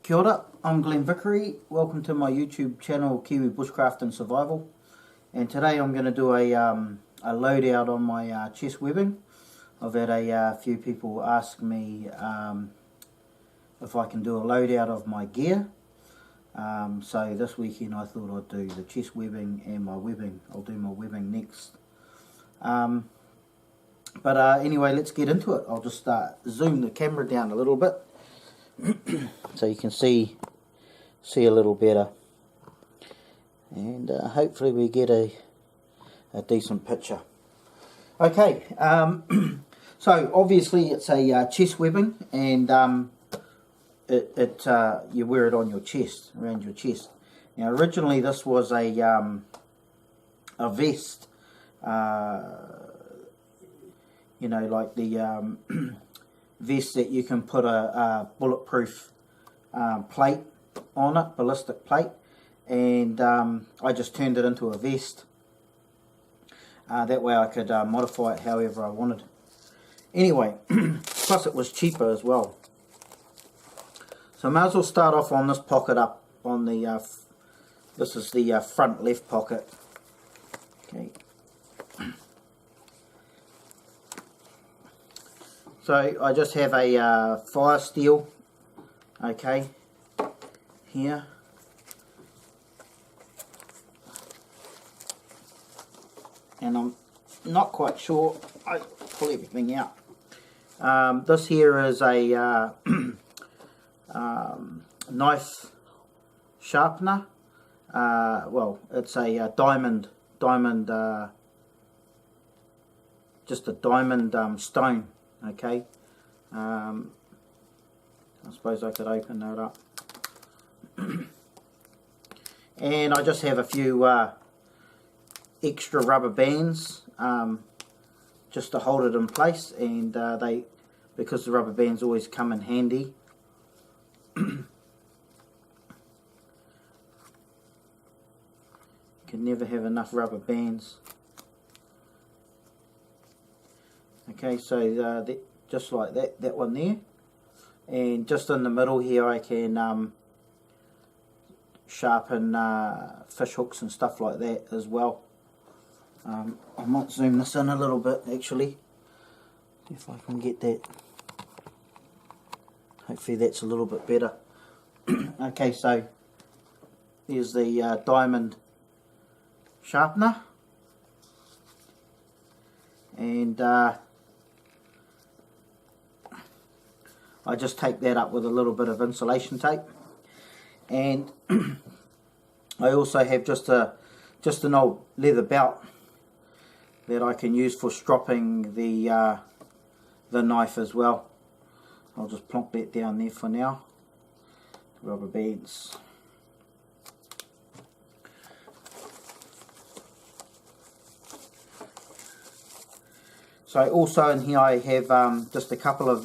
Kia ora, I'm Glenn Vickery. Welcome to my YouTube channel, Kiwi Bushcraft and Survival. And today I'm going to do a loadout on my chest webbing. I've had a few people ask me if I can do a loadout of my gear. So this weekend I thought I'd do the chest webbing and my webbing. I'll do my webbing next. Anyway, let's get into it. I'll just zoom the camera down a little bit so you can see a little better, and hopefully we get a decent picture. Okay, so obviously it's a chest webbing, and you wear it on your chest, around your chest. Now originally this was a vest, you know, like the vest that you can put a bulletproof plate on it, ballistic plate, and I just turned it into a vest. That way I could modify it however I wanted. Anyway, plus it was cheaper as well. So I may as well start off on this pocket up on the, this is the front left pocket. Okay. So I just have a fire steel, okay, here. And I'm not quite sure, I pull everything out. This here is a knife sharpener. Well, it's a diamond, just a diamond stone. Okay, I suppose I could open that up. And I just have a few extra rubber bands just to hold it in place, and because the rubber bands always come in handy. You can never have enough rubber bands. Okay, so just like that one there, and just in the middle here I can sharpen fish hooks and stuff like that as well. I might zoom this in a little bit actually, see if I can get that. Hopefully that's a little bit better. Okay, so there's the diamond sharpener, and I just take that up with a little bit of insulation tape, and I also have just an old leather belt that I can use for stropping the knife as well. I'll just plonk that down there for now. Rubber bands. So also in here I have just a couple of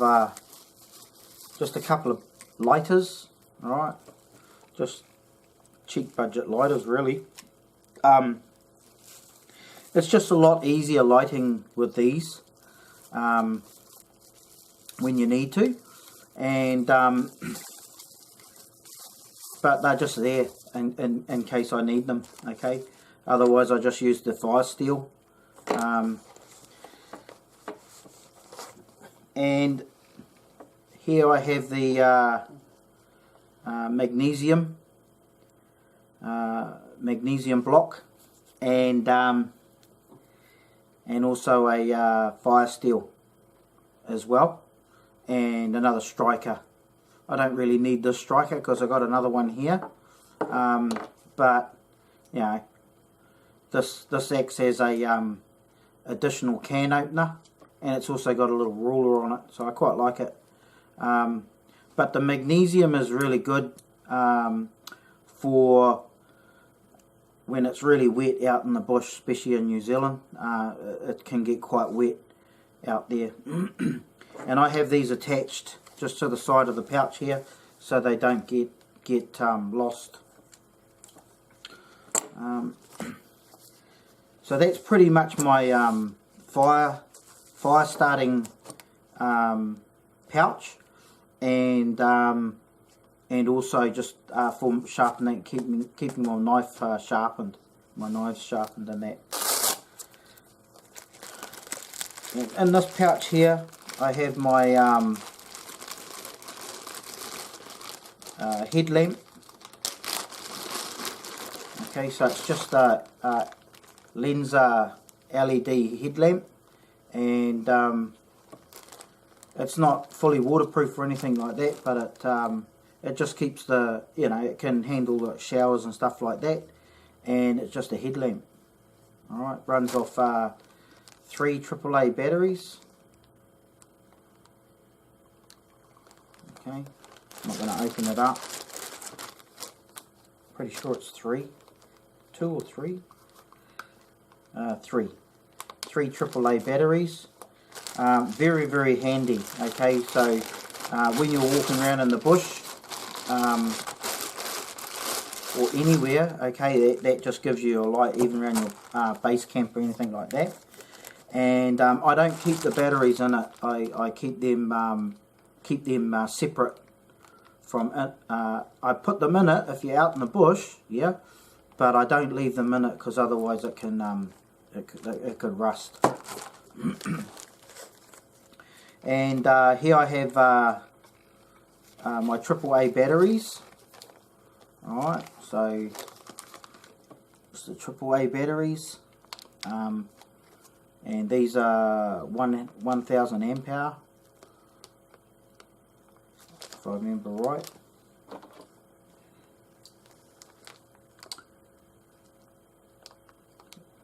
lighters, alright, just cheap budget lighters really. It's just a lot easier lighting with these when you need to, and but they're just there in case I need them, okay. Otherwise I just use the fire steel. And here I have the magnesium block, and also a fire steel as well, and another striker. I don't really need this striker because I got another one here, but you know, this acts as a additional can opener, and it's also got a little ruler on it, so I quite like it. But the magnesium is really good for when it's really wet out in the bush, especially in New Zealand. It can get quite wet out there. And I have these attached just to the side of the pouch here, so they don't get lost. So that's pretty much my fire starting pouch, and and also just for sharpening, keeping my knife sharpened, my knives sharpened in that. And in this pouch here I have my headlamp. Okay, so it's just a lens LED headlamp, and it's not fully waterproof or anything like that, but it just keeps the, it can handle the showers and stuff like that, and it's just a headlamp. Alright, runs off 3 AAA batteries. Okay, I'm not going to open it up. Pretty sure it's 3. 2 or 3? 3 AAA batteries. Very, very handy. Okay, so when you're walking around in the bush or anywhere, okay, that just gives you a light even around your base camp or anything like that. And I don't keep the batteries in it. I keep them separate from it. I put them in it if you're out in the bush, yeah, but I don't leave them in it because otherwise it can it could rust. And here I have my AAA batteries. Alright, so it's the AAA batteries, and these are 1000 amp hour, if I remember right.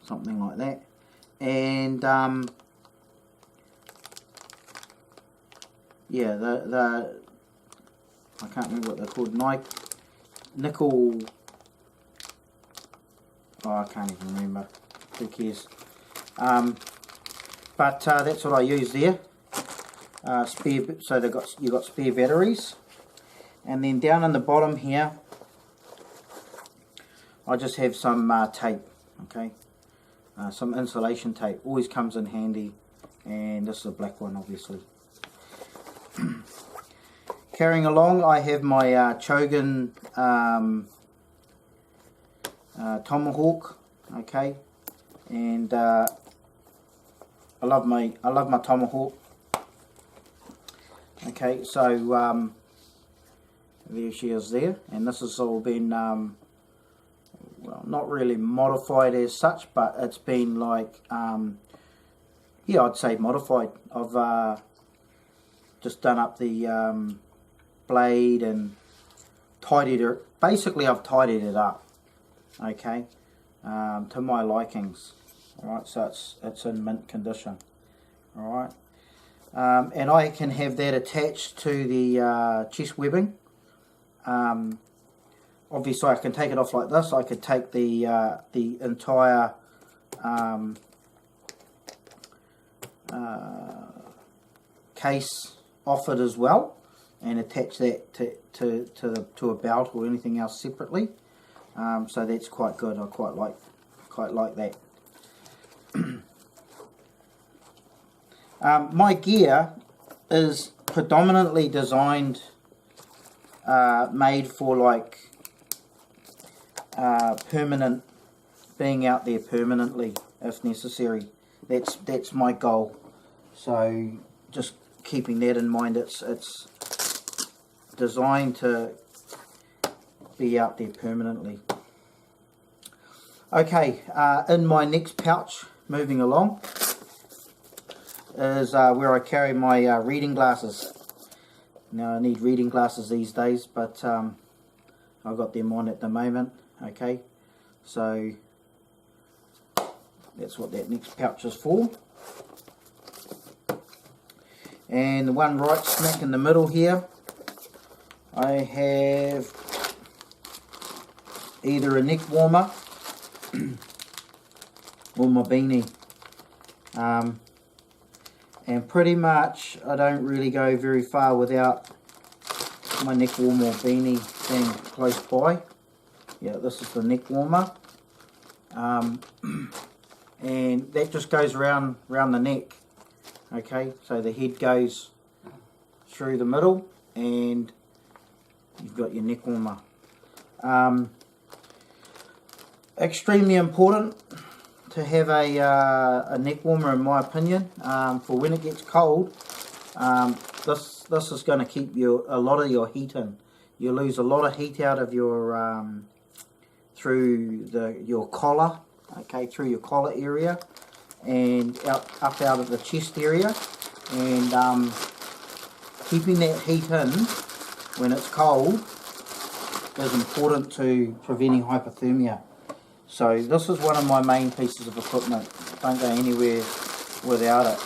Something like that. And yeah, the I can't remember what they're called. Nickel. Oh, I can't even remember. Who cares? But that's what I use there. Spare. So you got spare batteries, and then down in the bottom here, I just have some tape. Okay, some insulation tape. Always comes in handy, and this is a black one, obviously. Carrying along, I have my Chogan tomahawk, okay, and I love my tomahawk. Okay, so there she is there, and this has all been well, not really modified as such, but it's been like yeah, I'd say modified. I've just done up the blade and tidied it. Basically, I've tidied it up, okay, to my likings. All right, so it's in mint condition. All right, and I can have that attached to the chest webbing. Obviously, I can take it off like this. I could take the entire case off it as well, and attach that to a belt or anything else separately. So that's quite good. I quite like that. My gear is predominantly designed, made for like permanent, being out there permanently if necessary. That's my goal. So just keeping that in mind, it's designed to be out there permanently. Okay, in my next pouch, moving along, is where I carry my reading glasses. Now I need reading glasses these days, but I've got them on at the moment. Okay, so that's what that next pouch is for. And the one right smack in the middle here, I have either a neck warmer or my beanie. And pretty much I don't really go very far without my neck warmer or beanie being close by. Yeah, this is the neck warmer. And that just goes round the neck. Okay, so the head goes through the middle, and you've got your neck warmer. Extremely important to have a neck warmer, in my opinion, for when it gets cold. This is going to keep a lot of your heat in. You lose a lot of heat out of your through your collar, okay, through your collar area, and up out of the chest area, and keeping that heat in when it's cold is important to preventing hypothermia. So this is one of my main pieces of equipment. Don't go anywhere without it.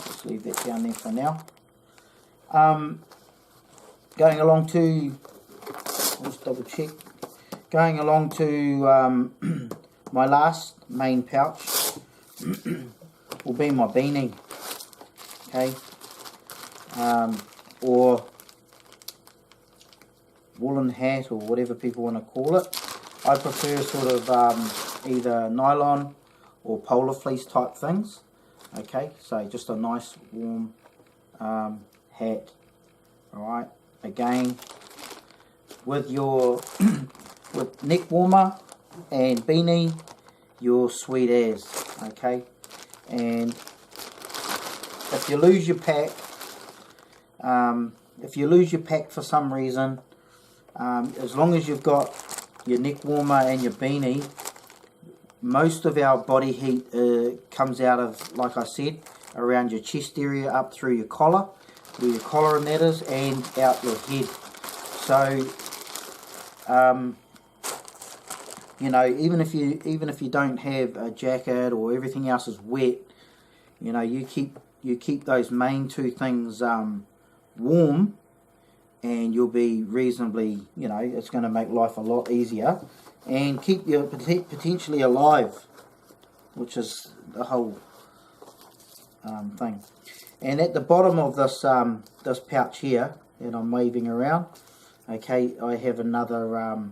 Just leave that down there for now. Going along to, let's double check. Going along to my last main pouch will be my beanie, okay, or woolen hat, or whatever people want to call it. I prefer sort of either nylon or polar fleece type things. Okay, so just a nice warm hat. Alright, again, with your with neck warmer and beanie, you're sweet as. Okay, and if you lose your pack, for some reason, as long as you've got your neck warmer and your beanie, most of our body heat comes out of, like I said, around your chest area, up through your collar, where your collar and that is, and out your head. So, you know, even if you don't have a jacket or everything else is wet, you know, you keep those main two things warm, and you'll be reasonably, you know, it's going to make life a lot easier and keep you potentially alive, which is the whole thing. And at the bottom of this this pouch here that I'm waving around, okay, I have another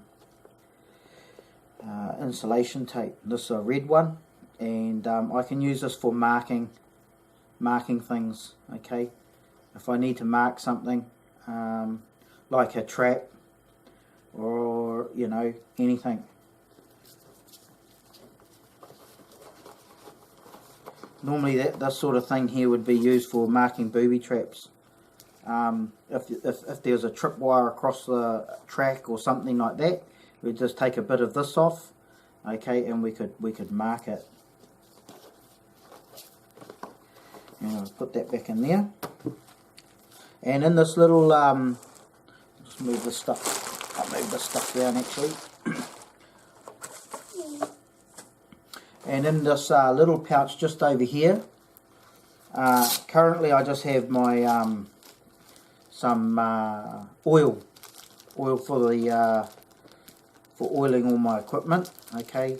insulation tape. This is a red one, and I can use this for marking things. Okay, if I need to mark something, like a trap, or, you know, anything. Normally this sort of thing here would be used for marking booby traps. If there's a tripwire across the track or something like that, we'd just take a bit of this off, okay, and we could mark it. And I'll put that back in there. And in this little just move this stuff. I'll move this stuff down actually. And in this little pouch just over here, currently I just have my some oil for the for oiling all my equipment. Okay,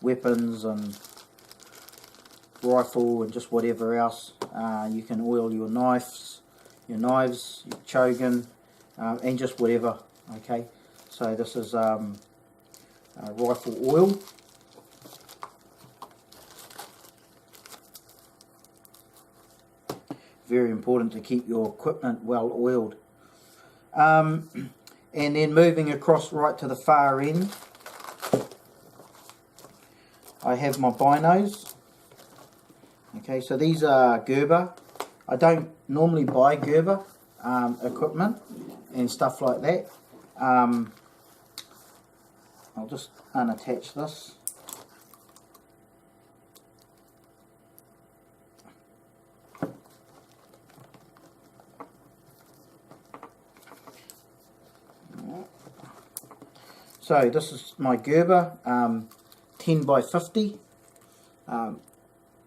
weapons and rifle and just whatever else. You can oil your knives, your chogan, and just whatever. Okay, so this is rifle oil. Very important to keep your equipment well oiled. And then moving across right to the far end, I have my binos. Okay, so these are Gerber. I don't normally buy Gerber equipment and stuff like that. I'll just unattach this. So this is my Gerber 10 by 50.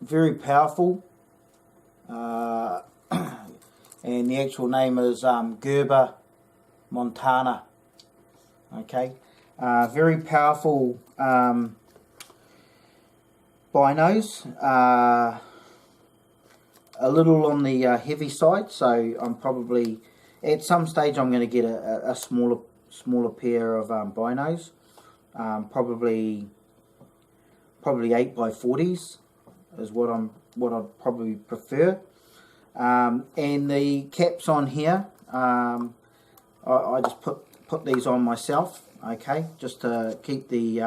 Very powerful, and the actual name is Gerber Montana. Okay, very powerful binos, a little on the heavy side, so I'm probably at some stage I'm going to get a smaller pair of binos, probably 8 by 40s is what I'd probably prefer. And the caps on here, I just put these on myself, okay, just to keep the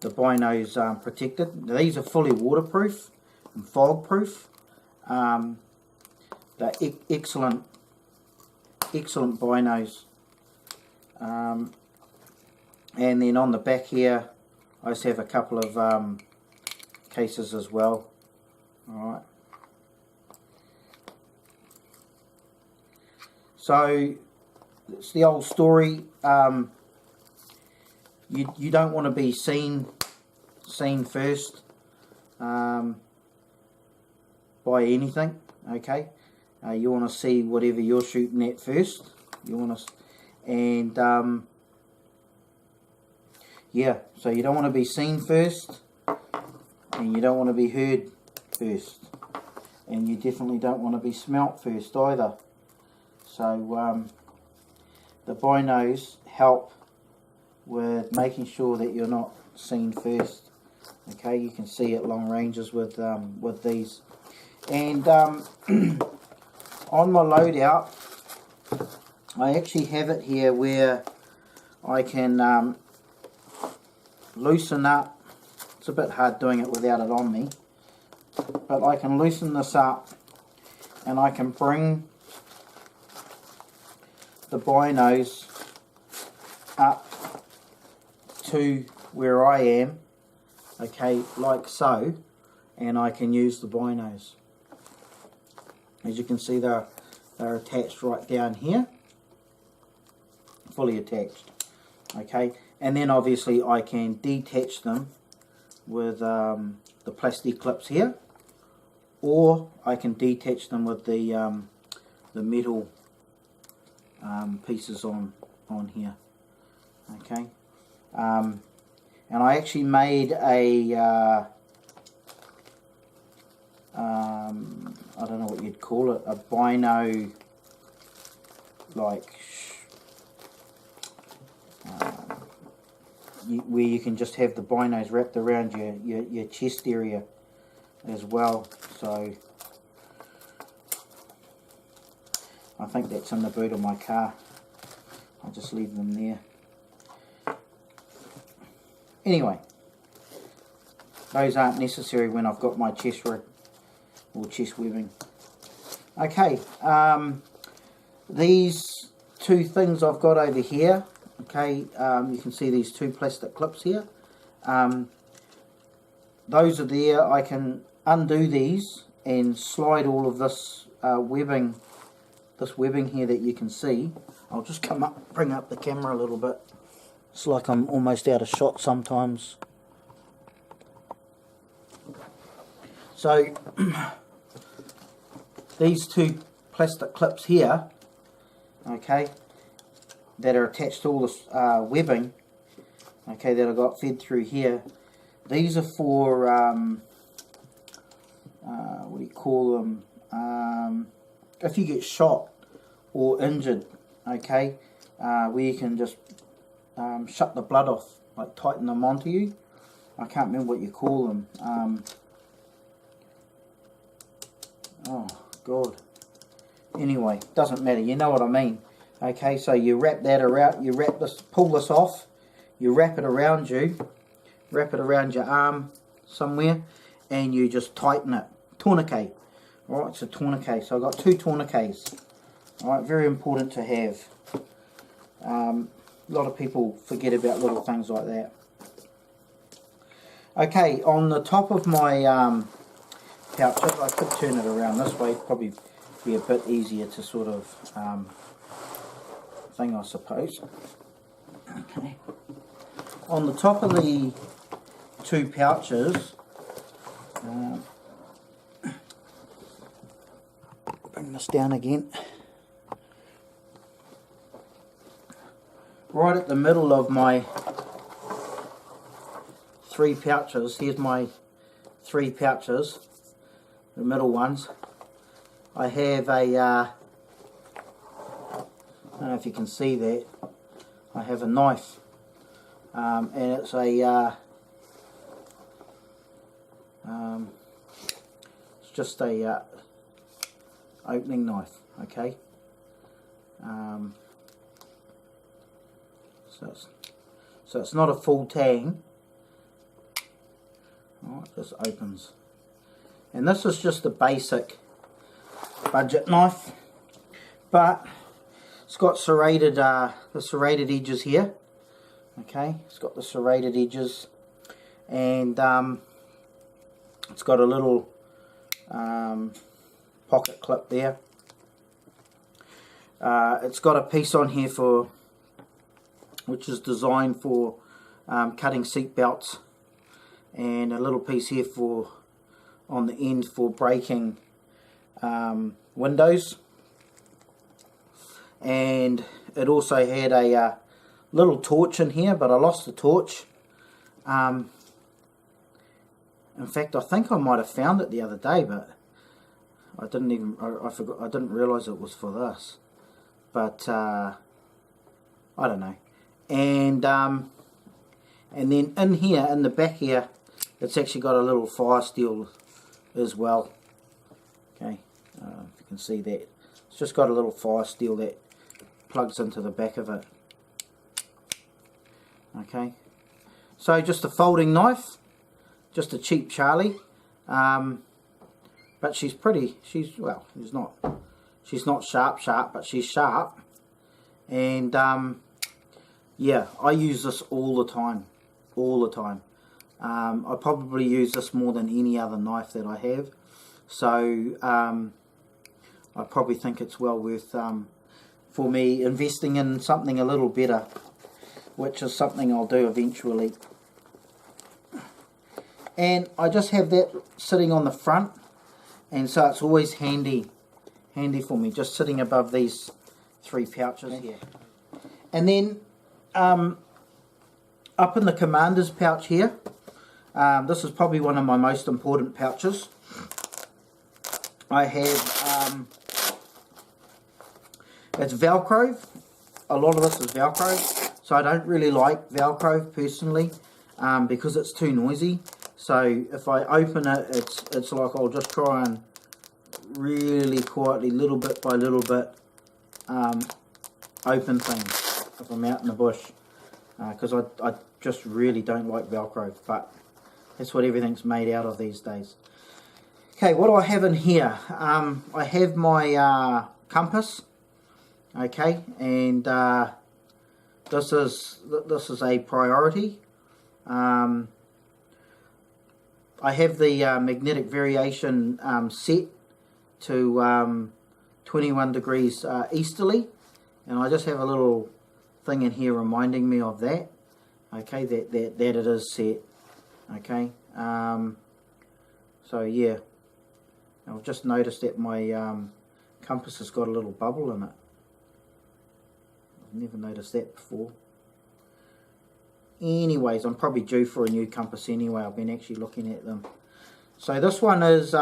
binos protected. These are fully waterproof and fog proof. They're excellent binos. And then on the back here I just have a couple of cases as well. Alright, so it's the old story. You don't want to be seen first by anything, okay? You want to see whatever you're shooting at first. You want to, and yeah, so you don't want to be seen first, and you don't want to be heard first, and you definitely don't want to be smelt first either. So the binos help with making sure that you're not seen first. Okay, you can see at long ranges with these. And on my loadout, I actually have it here where I can loosen up. It's a bit hard doing it without it on me, but I can loosen this up and I can bring the binos up to where I am, okay, like so, and I can use the binos. As you can see, they're attached right down here, fully attached, okay, and then obviously I can detach them with the plastic clips here, or I can detach them with the metal pieces on here, okay. And I actually made a I don't know what you'd call it, a bino, like where you can just have the binos wrapped around your chest area as well. So I think that's in the boot of my car. I'll just leave them there. Anyway, those aren't necessary when I've got my chest rig or chest webbing. Okay, these two things I've got over here, okay, you can see these two plastic clips here. Those are there. I can undo these and slide all of this webbing here that you can see. I'll just bring up the camera a little bit. It's like I'm almost out of shot sometimes. So these two plastic clips here, okay, that are attached to all this webbing, okay, that I got fed through here. These are for what do you call them? If you get shot or injured, okay, where you can just shut the blood off, like tighten them onto you. I can't remember what you call them. Oh God. Anyway, doesn't matter. You know what I mean. Okay, so you wrap that around. You pull this off. You wrap it around you. Wrap it around your arm somewhere, and you just tighten it. Tourniquet. All right, it's a tourniquet. So I've got two tourniquets. All right, very important to have. A lot of people forget about little things like that. Okay, on the top of my pouches, I could turn it around this way. It'd probably be a bit easier to sort of thing, I suppose. Okay. On the top of the two pouches, bring this down again. Right at the middle of my three pouches, here's my three pouches, the middle ones. I have a, I don't know if you can see that, I have a knife, and it's a, it's just a opening knife, okay. So it's not a full tang. Oh, it just opens. And this is just a basic budget knife, but it's got serrated the serrated edges here. Okay, it's got the serrated edges, and it's got a little pocket clip there. It's got a piece on here for which is designed for cutting seat belts, and a little piece here for on the end for breaking windows. And it also had a little torch in here, but I lost the torch. In fact, I think I might have found it the other day, but I didn't even, I forgot, I didn't realise it was for this. But I don't know. And then in here, in the back here, it's actually got a little fire steel as well. Okay, if you can see that, it's just got a little fire steel that plugs into the back of it. Okay, so just a folding knife, just a cheap Charlie, but she's pretty. Well, she's not sharp, but she's sharp. And yeah, I use this all the time, I probably use this more than any other knife that I have, so I probably think it's well worth for me investing in something a little better, which is something I'll do eventually. And I just have that sitting on the front, and so it's always handy for me, just sitting above these 3 pouches here. And then up in the commander's pouch here, this is probably one of my most important pouches. I have it's Velcro. A lot of this is Velcro, so I don't really like Velcro personally, because it's too noisy. So if I open it, it's like I'll just try and really quietly, little bit by little bit, open things if I'm out in the bush, because I just really don't like Velcro, but that's what everything's made out of these days. Okay, what do I have in here? I have my compass. Okay, and this is a priority. I have the magnetic variation set to 21 degrees easterly, and I just have a little thing in here reminding me of that. Okay, that it is set. Okay, so yeah, I've just noticed that my compass has got a little bubble in it. I've never noticed that before. Anyways, I'm probably due for a new compass anyway. I've been actually looking at them. So this one is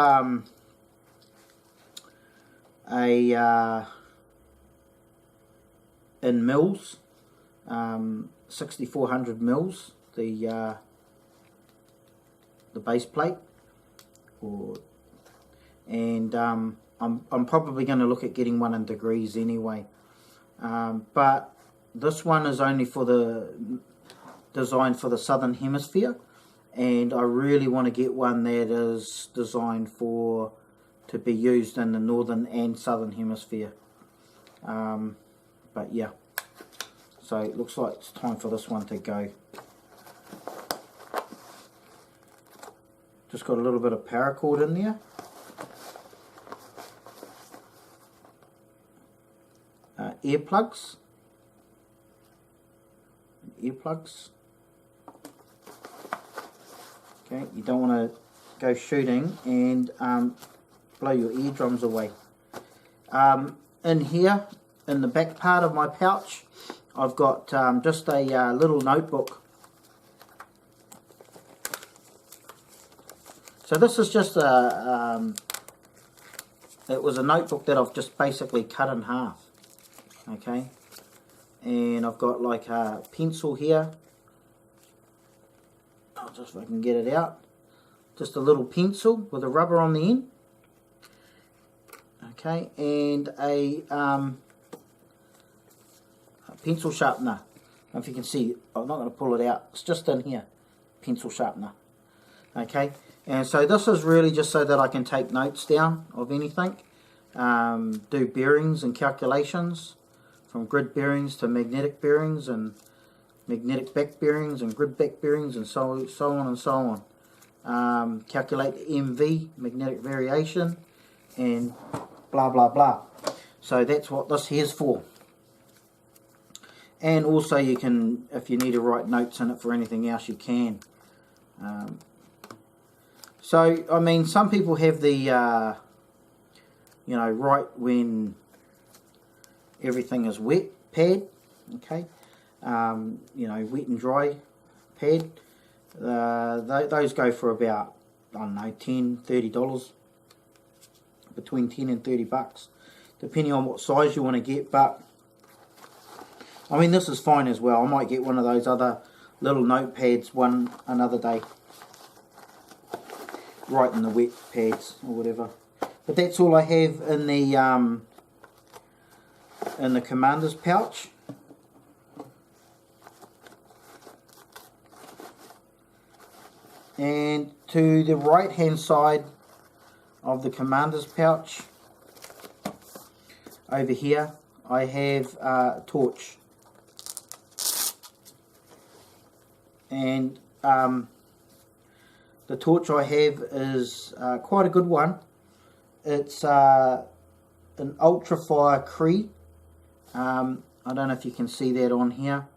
in mils, 6400 mils, the base plate, and I'm probably going to look at getting one in degrees anyway. But this one is only designed for the southern hemisphere, and I really want to get one that is designed to be used in the northern and southern hemisphere. But yeah, so it looks like it's time for this one to go. Just got a little bit of paracord in there. Earplugs. Okay, you don't want to go shooting and blow your eardrums away. In here, in the back part of my pouch, I've got just a little notebook. So this is just it was a notebook that I've just basically cut in half. Okay, and I've got like a pencil here. I'll just, if I can get it out, just a little pencil with a rubber on the end. Okay, and a pencil sharpener. If you can see, I'm not going to pull it out, it's just in here, pencil sharpener. Okay, and so this is really just so that I can take notes down of anything, do bearings and calculations, from grid bearings to magnetic bearings and magnetic back bearings and grid back bearings and so on and so on. Calculate the MV, magnetic variation, and blah blah blah. So that's what this here's for. And also you can, if you need to write notes in it for anything else, you can. So I mean, some people have the you know, right when everything is wet pad, okay, you know, wet and dry pad. Those go for about, I don't know, $10–30, between 10 and 30 bucks, depending on what size you want to get. But I mean, this is fine as well. I might get one of those other little notepads another day, right in the wet pads or whatever. But that's all I have in the commander's pouch. And to the right hand side of the commander's pouch, over here, I have a torch. And the torch I have is quite a good one. It's an Ultrafire Cree. I don't know if you can see that on here,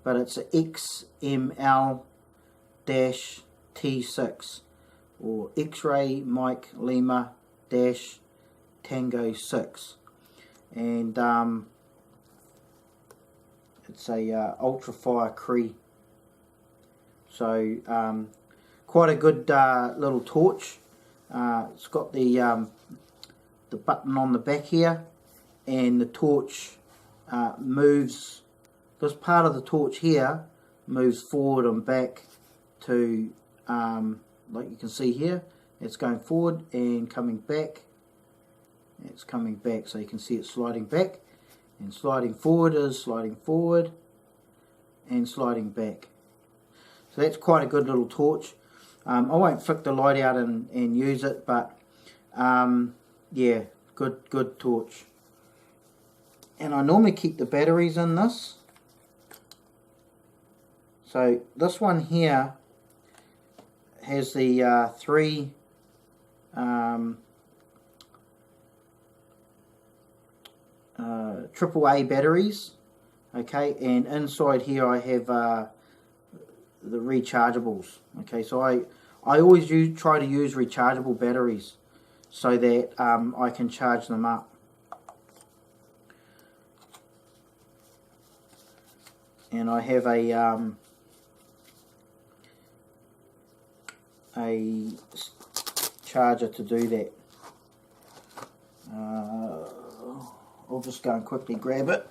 but it's a XML-T6, or X-Ray Mike Lima Tango 6, and it's a Ultrafire Cree. So quite a good little torch. It's got the button on the back here, and the torch moves, this part of the torch here moves forward and back to, like you can see here, it's going forward and coming back. It's coming back, so you can see it sliding back, and sliding forward is sliding forward and sliding back. So that's quite a good little torch. I won't flick the light out and use it, but yeah, good torch. And I normally keep the batteries in this. So this one here has the three AAA batteries, okay, and inside here I have the rechargeables. Okay, so I always try to use rechargeable batteries so that I can charge them up. And I have a charger to do that. I'll just go and quickly grab it.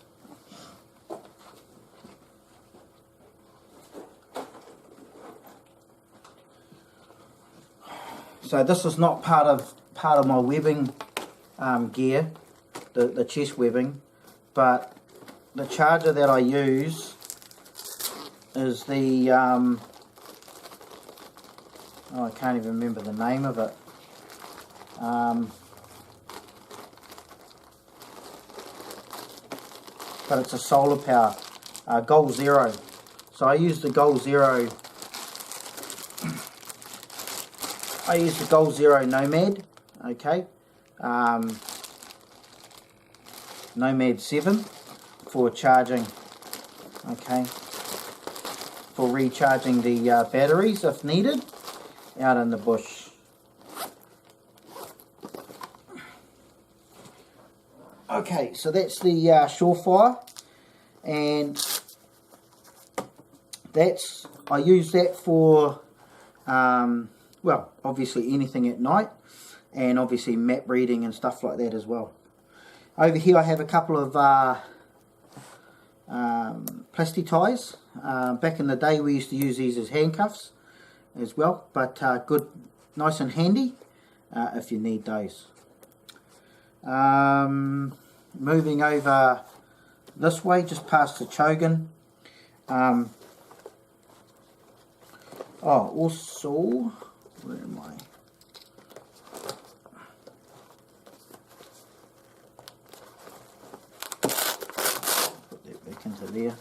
So this is not part of my webbing gear, the chest webbing, but the charger that I use is the oh, I can't even remember the name of it. But it's a solar power, Goal Zero. So I use the Goal Zero. I use the Goal Zero Nomad, okay, Nomad 7 for charging, okay, for recharging the batteries if needed out in the bush. Okay, so that's the Surefire, and I use that for well, obviously anything at night, and obviously map reading and stuff like that as well. Over here I have a couple of plasti ties. Back in the day we used to use these as handcuffs as well, but good, nice and handy if you need those. Moving over this way, just past the Chogan, Also, where am I? Put that back into there.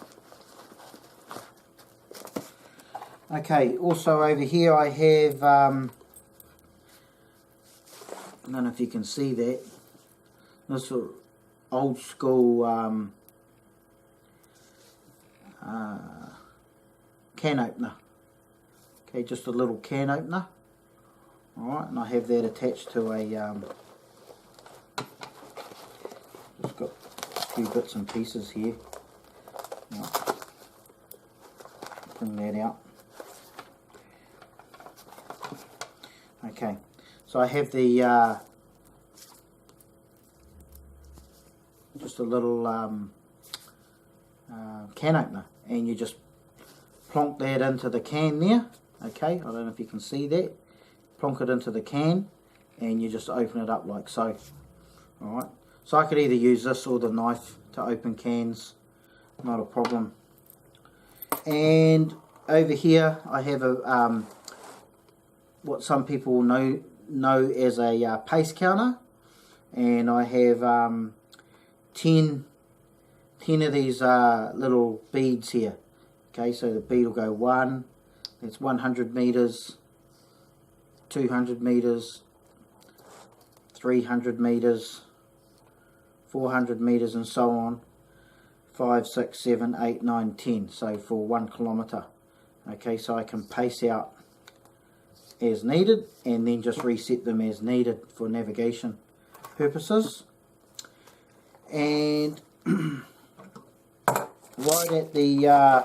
Okay, also over here I have, I don't know if you can see that, this sort of old school can opener. Okay, just a little can opener. Alright, and I have that attached to a, just got a few bits and pieces here. Right. Bring that out. Okay, so I have the, just a little can opener, and you just plonk that into the can there. Okay, I don't know if you can see that. Plonk it into the can, and you just open it up like so. Alright, so I could either use this or the knife to open cans, not a problem. And over here I have a what some people know as a pace counter, and I have 10 of these little beads here. Okay, so the bead will go 1, it's 100 meters, 200 meters, 300 meters, 400 meters, and so on. 5, 6, 7, 8, 9, 10. So for 1 kilometer. Okay, so I can pace out as needed, and then just reset them as needed for navigation purposes. And right at the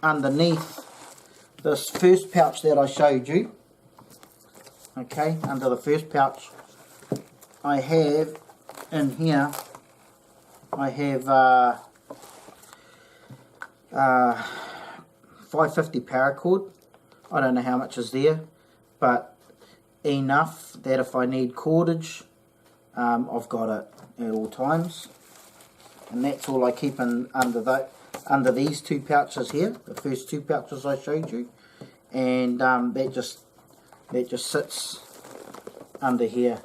underneath this first pouch that I showed you, okay, under the first pouch I have in here, I have 550 paracord. I don't know how much is there, but enough that if I need cordage, I've got it at all times. And that's all I keep in under these 2 pouches here, the first 2 pouches I showed you, and that just sits under here.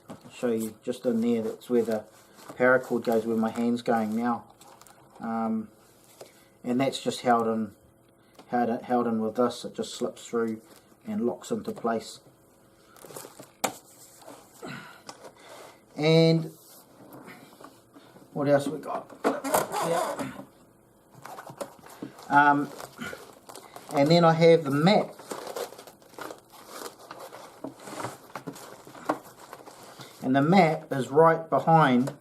I'll show you just in there. That's where the paracord goes, where my hand's going now, and that's just held in with this. It just slips through and locks into place. And what else we got? Yeah. And then I have the map. And the map is right behind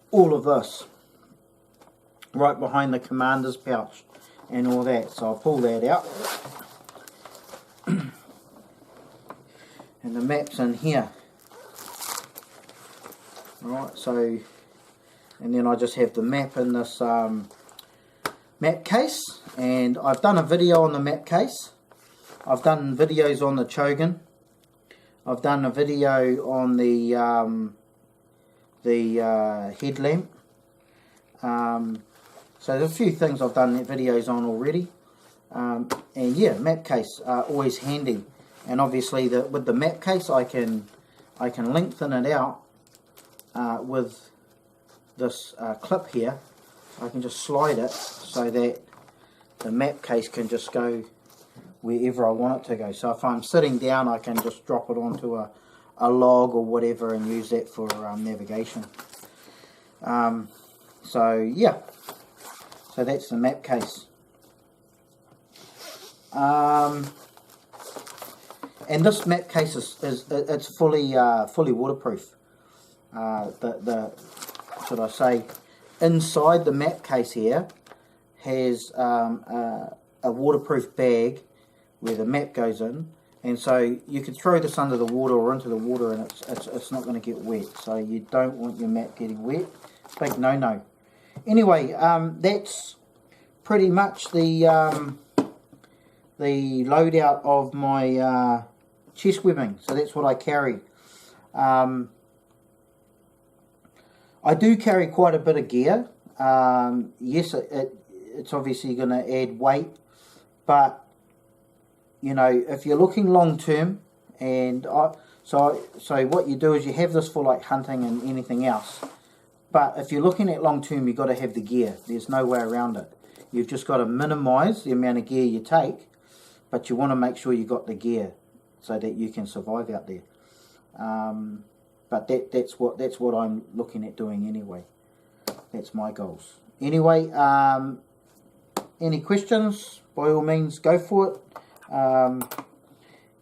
all of this. Right behind the commander's pouch and all that. So I'll pull that out. And the map's in here. Alright, so, and then I just have the map in this map case, and I've done a video on the map case. I've done videos on the Chogan. I've done a video on the headlamp. So there's a few things I've done videos on already. And yeah, map case always handy. And obviously with the map case I can lengthen it out with this clip here. I can just slide it so that the map case can just go wherever I want it to go. So if I'm sitting down, I can just drop it onto a log or whatever and use that for navigation. So yeah, so that's the map case. And this map case it's fully waterproof. Should I say, inside the map case here has a waterproof bag where the map goes in, and so you could throw this under the water or into the water and it's not going to get wet. So you don't want your map getting wet. Big no. Anyway, that's pretty much the loadout of my chest webbing. So that's what I carry. I do carry quite a bit of gear. Yes, it's obviously going to add weight, but you know, if you're looking long term, and so what you do is you have this for like hunting and anything else. But if you're looking at long term, you've got to have the gear. There's no way around it. You've just got to minimise the amount of gear you take, but you want to make sure you got the gear so that you can survive out there. But that's what I'm looking at doing anyway. That's my goals. Anyway, any questions? By all means, go for it.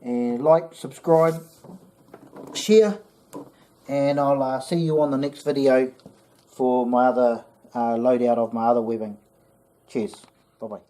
And like, subscribe, share, and I'll see you on the next video for my other loadout of my other webbing. Cheers. Bye bye.